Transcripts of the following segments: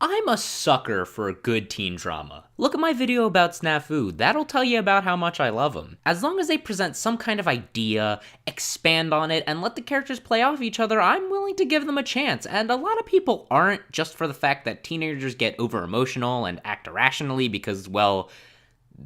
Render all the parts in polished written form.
I'm a sucker for a good teen drama. Look at my video about Snafu, that'll tell you about how much I love them. As long as they present some kind of idea, expand on it, and let the characters play off each other, I'm willing to give them a chance, and a lot of people aren't, just for the fact that teenagers get over-emotional and act irrationally because, well,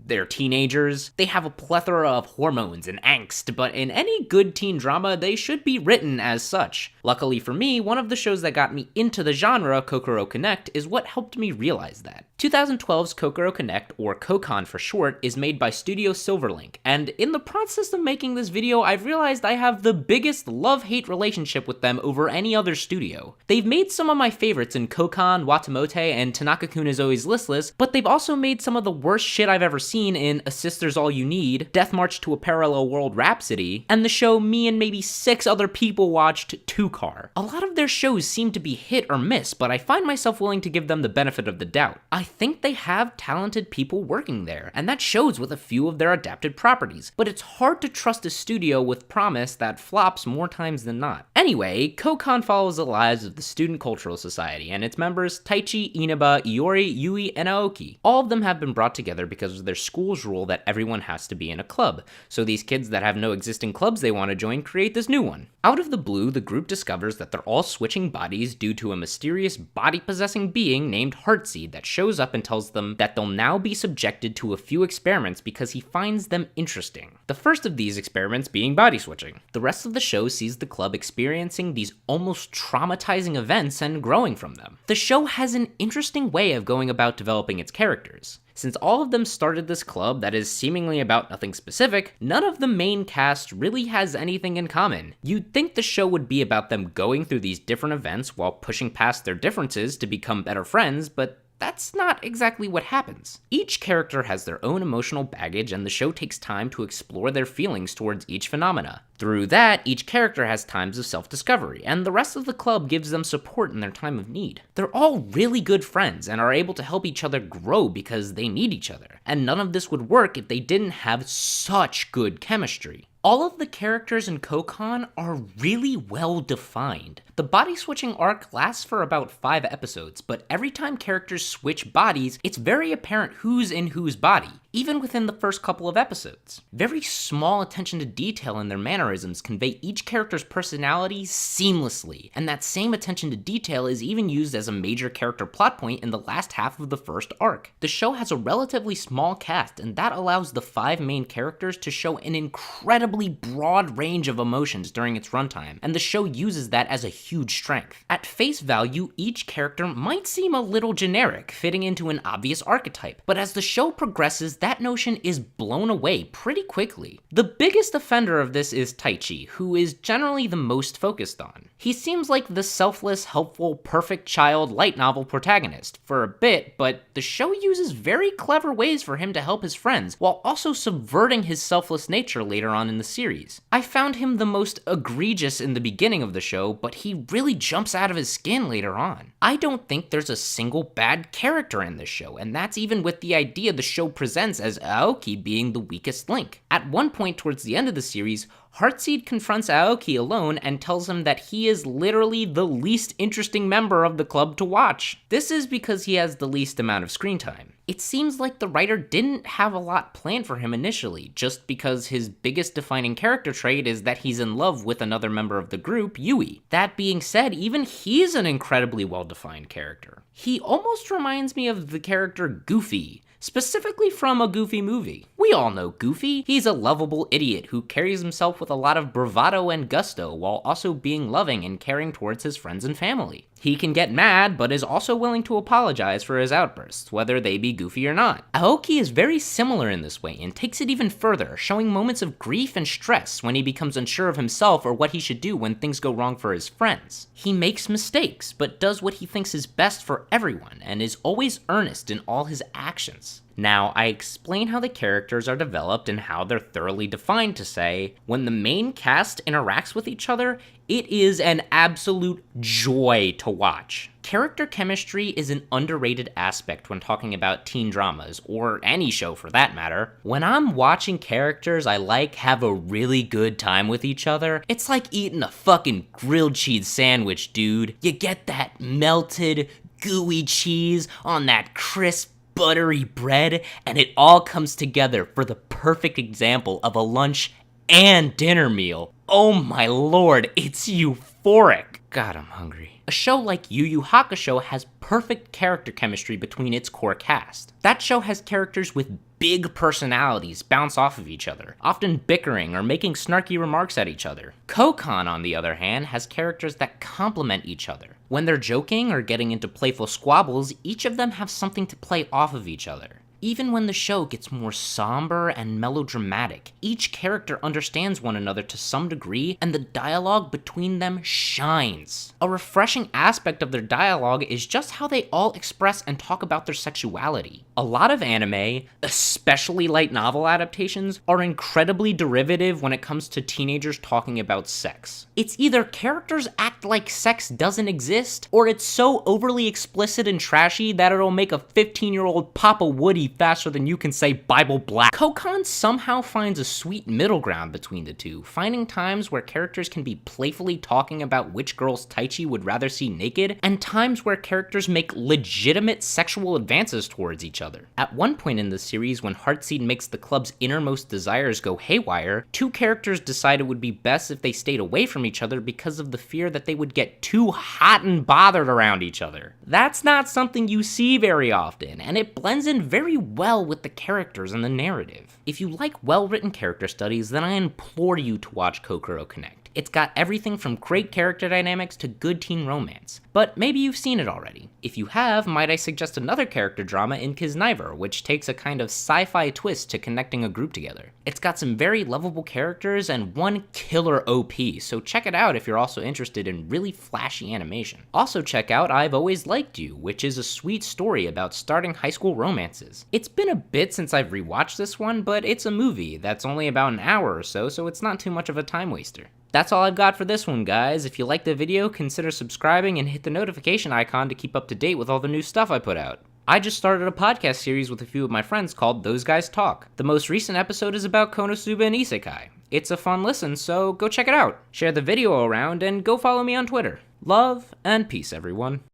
they're teenagers. They have a plethora of hormones and angst, but in any good teen drama, they should be written as such. Luckily for me, one of the shows that got me into the genre, Kokoro Connect, is what helped me realize that. 2012's Kokoro Connect, or Kokon for short, is made by Studio Silverlink, and in the process of making this video, I've realized I have the biggest love-hate relationship with them over any other studio. They've made some of my favorites in Kokon, Watamote, and Tanaka-kun is Always Listless, but they've also made some of the worst shit I've ever seen in A Sister's All You Need, Death March to a Parallel World Rhapsody, and the show me and maybe 6 other people watched, Two Car. A lot of their shows seem to be hit or miss, but I find myself willing to give them the benefit of the doubt. I think they have talented people working there, and that shows with a few of their adapted properties, but it's hard to trust a studio with promise that flops more times than not. Anyway, Kokon follows the lives of the Student Cultural Society and its members Taichi, Inaba, Iori, Yui, and Aoki. All of them have been brought together because of their school's rule that everyone has to be in a club, so these kids that have no existing clubs they want to join create this new one. Out of the blue, the group discovers that they're all switching bodies due to a mysterious body-possessing being named Heartseed that shows up and tells them that they'll now be subjected to a few experiments because he finds them interesting. The first of these experiments being body switching. The rest of the show sees the club experiencing these almost traumatizing events and growing from them. The show has an interesting way of going about developing its characters. Since all of them started this club that is seemingly about nothing specific, none of the main cast really has anything in common. You'd think the show would be about them going through these different events while pushing past their differences to become better friends, but that's not exactly what happens. Each character has their own emotional baggage, and the show takes time to explore their feelings towards each phenomena. Through that, each character has times of self-discovery, and the rest of the club gives them support in their time of need. They're all really good friends and are able to help each other grow because they need each other, and none of this would work if they didn't have such good chemistry. All of the characters in Kokon are really well defined. The body switching arc lasts for about 5 episodes, but every time characters switch bodies, it's very apparent who's in whose body, even within the first couple of episodes. Very small attention to detail in their mannerisms convey each character's personality seamlessly, and that same attention to detail is even used as a major character plot point in the last half of the first arc. The show has a relatively small cast, and that allows the 5 main characters to show an incredibly broad range of emotions during its runtime, and the show uses that as a huge strength. At face value, each character might seem a little generic, fitting into an obvious archetype, but as the show progresses, that notion is blown away pretty quickly. The biggest offender of this is Taichi, who is generally the most focused on. He seems like the selfless, helpful, perfect child light novel protagonist for a bit, but the show uses very clever ways for him to help his friends, while also subverting his selfless nature later on in the series. I found him the most egregious in the beginning of the show, but he really jumps out of his skin later on. I don't think there's a single bad character in this show, and that's even with the idea the show presents as Aoki being the weakest link. At one point towards the end of the series, Heartseed confronts Aoki alone and tells him that he is literally the least interesting member of the club to watch. This is because he has the least amount of screen time. It seems like the writer didn't have a lot planned for him initially, just because his biggest defining character trait is that he's in love with another member of the group, Yui. That being said, even he's an incredibly well-defined character. He almost reminds me of the character Goofy, specifically from a Goofy movie. We all know Goofy. He's a lovable idiot who carries himself with a lot of bravado and gusto while also being loving and caring towards his friends and family. He can get mad, but is also willing to apologize for his outbursts, whether they be goofy or not. Aoki is very similar in this way and takes it even further, showing moments of grief and stress when he becomes unsure of himself or what he should do when things go wrong for his friends. He makes mistakes, but does what he thinks is best for everyone, and is always earnest in all his actions. Now, I explain how the characters are developed and how they're thoroughly defined to say, when the main cast interacts with each other, it is an absolute joy to watch. Character chemistry is an underrated aspect when talking about teen dramas, or any show for that matter. When I'm watching characters I like have a really good time with each other, it's like eating a fucking grilled cheese sandwich, dude. You get that melted, gooey cheese on that crisp, buttery bread, and it all comes together for the perfect example of a lunch and dinner meal. Oh my lord, it's euphoric. God, I'm hungry. A show like Yu Yu Hakusho has perfect character chemistry between its core cast. That show has characters with big personalities bounce off of each other, often bickering or making snarky remarks at each other. Kokon, on the other hand, has characters that complement each other. When they're joking or getting into playful squabbles, each of them have something to play off of each other. Even when the show gets more somber and melodramatic, each character understands one another to some degree, and the dialogue between them shines. A refreshing aspect of their dialogue is just how they all express and talk about their sexuality. A lot of anime, especially light novel adaptations, are incredibly derivative when it comes to teenagers talking about sex. It's either characters act like sex doesn't exist, or it's so overly explicit and trashy that it'll make a 15-year-old Papa Woody faster than you can say Bible Black. Kokon somehow finds a sweet middle ground between the two, finding times where characters can be playfully talking about which girls Taichi would rather see naked, and times where characters make legitimate sexual advances towards each other. At one point in the series, when Heartseed makes the club's innermost desires go haywire, two characters decided it would be best if they stayed away from each other because of the fear that they would get too hot and bothered around each other. That's not something you see very often, and it blends in very well with the characters and the narrative. If you like well-written character studies, then I implore you to watch Kokoro Connect. It's got everything from great character dynamics to good teen romance, but maybe you've seen it already. If you have, might I suggest another character drama in Kisniver, which takes a kind of sci-fi twist to connecting a group together. It's got some very lovable characters and one killer OP, so check it out if you're also interested in really flashy animation. Also check out I've Always Liked You, which is a sweet story about starting high school romances. It's been a bit since I've rewatched this one, but it's a movie that's only about an hour or so it's not too much of a time waster. That's all I've got for this one, guys. If you liked the video, consider subscribing and hit the notification icon to keep up to date with all the new stuff I put out. I just started a podcast series with a few of my friends called Those Guys Talk. The most recent episode is about Konosuba and Isekai. It's a fun listen, so go check it out. Share the video around and go follow me on Twitter. Love and peace, everyone.